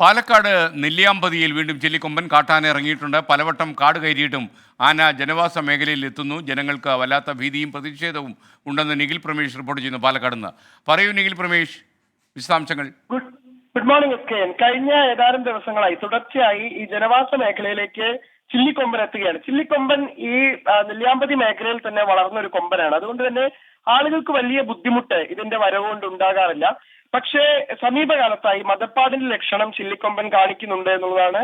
പാലക്കാട് നെല്ലിയാമ്പതിയിൽ വീണ്ടും ചില്ലിക്കൊമ്പൻ കാട്ടാന ഇറങ്ങിയിട്ടുണ്ട്. പലവട്ടം കാട് കയറിയിട്ടും ആന ജനവാസ മേഖലയിൽ എത്തുന്നു. ജനങ്ങൾക്ക് വല്ലാത്ത ഭീതിയും പ്രതിഷേധവും ഉണ്ടെന്ന് നിഖിൽ പ്രമേഷ് റിപ്പോർട്ട് ചെയ്യുന്നു പാലക്കാട് നിന്ന്. പറയൂ നിഖിൽ പ്രമേഷ്, വിശദാംശങ്ങൾ. ഗുഡ് മോർണിംഗ് എസ്കെൻ. കഴിഞ്ഞ ഏതാനും ദിവസങ്ങളായി തുടർച്ചയായി ഈ ജനവാസ മേഖലയിലേക്ക് ചില്ലിക്കൊമ്പൻ എത്തുകയാണ്. ചില്ലിക്കൊമ്പൻ ഈ നെല്ലിയാമ്പതി മേഖലയിൽ തന്നെ വളർന്ന ഒരു കൊമ്പനാണ്. അതുകൊണ്ട് തന്നെ ആളുകൾക്ക് വലിയ ബുദ്ധിമുട്ട് ഇതിന്റെ വരവ് കൊണ്ട് ഉണ്ടാകാറില്ല. പക്ഷേ സമീപകാലത്തായി മദപ്പാടിന്റെ ലക്ഷണം ചില്ലിക്കൊമ്പൻ കാണിക്കുന്നുണ്ട് എന്നുള്ളതാണ്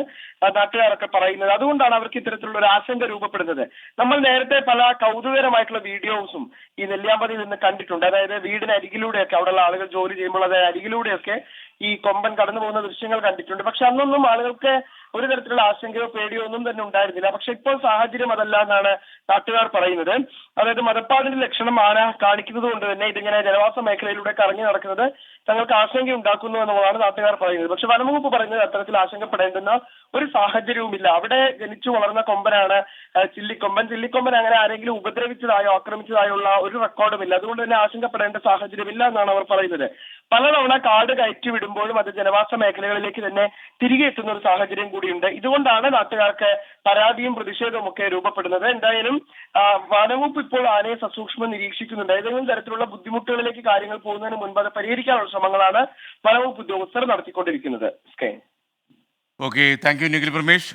നാട്ടുകാരൊക്കെ പറയുന്നത്. അതുകൊണ്ടാണ് അവർക്ക് ഇത്തരത്തിലുള്ള ഒരു ആശങ്ക രൂപപ്പെടുന്നത്. നമ്മൾ നേരത്തെ പല കൗതുകരമായിട്ടുള്ള വീഡിയോസും ഈ നെല്ലിയാമ്പതിയിൽ നിന്ന് കണ്ടിട്ടുണ്ട്. അതായത് വീടിന് അരികിലൂടെയൊക്കെ അവിടെയുള്ള ആളുകൾ ജോലി ചെയ്യുമ്പോൾ അതായത് അരികിലൂടെയൊക്കെ ഈ കൊമ്പൻ കടന്നു പോകുന്ന ദൃശ്യങ്ങൾ കണ്ടിട്ടുണ്ട്. പക്ഷെ അന്നൊന്നും ആളുകൾക്ക് ഒരു തരത്തിലുള്ള ആശങ്കയോ പേടിയോ ഒന്നും തന്നെ ഉണ്ടായിരുന്നില്ല. പക്ഷെ ഇപ്പോൾ സാഹചര്യം അതല്ല എന്നാണ് നാട്ടുകാർ പറയുന്നത്. അതായത് മദപ്പാടിന്റെ ലക്ഷണം ആന കാണിക്കുന്നത് കൊണ്ട് തന്നെ ഇതിങ്ങനെ ജനവാസ മേഖലയിലൂടെ കറങ്ങി നടക്കുന്നത് തങ്ങൾക്ക് ആശങ്ക ഉണ്ടാക്കുന്നു എന്നുള്ളതാണ് നാട്ടുകാർ പറയുന്നത്. പക്ഷെ വനംവകുപ്പ് പറയുന്നത് അത്തരത്തിൽ ആശങ്കപ്പെടേണ്ടുന്ന ഒരു സാഹചര്യവുമില്ല. അവിടെ ജനിച്ചു വളർന്ന കൊമ്പനാണ് ചില്ലിക്കൊമ്പൻ. ചില്ലിക്കൊമ്പൻ അങ്ങനെ ആരെങ്കിലും ഉപദ്രവിച്ചതായോ ആക്രമിച്ചതായുള്ള ഒരു റെക്കോർഡുമില്ല. അതുകൊണ്ട് തന്നെ ആശങ്കപ്പെടേണ്ട സാഹചര്യമില്ല എന്നാണ് അവർ പറയുന്നത്. പലതവണ കാട് കയറ്റി വിടുമ്പോഴും അത് ജനവാസ മേഖലകളിലേക്ക് തന്നെ തിരികെ എത്തുന്ന ഒരു സാഹചര്യം കൂടിയുണ്ട്. ഇതുകൊണ്ടാണ് നാട്ടുകാർക്ക് പരാതിയും പ്രതിഷേധവും ഒക്കെ രൂപപ്പെടുന്നത്. എന്തായാലും വനംവകുപ്പ് ഇപ്പോൾ ആനയെ സസൂക്ഷ്മം നിരീക്ഷിക്കുന്നുണ്ട്. ഏതെങ്കിലും തരത്തിലുള്ള ബുദ്ധിമുട്ടുകളിലേക്ക് കാര്യങ്ങൾ പോകുന്നതിന് മുൻപ് അത് പരിഹരിക്കാനുള്ള ശ്രമങ്ങളാണ് വനംവകുപ്പ് ഉദ്യോഗസ്ഥർ നടത്തിക്കൊണ്ടിരിക്കുന്നത്. Okay, thank you Nikhil Pramesh.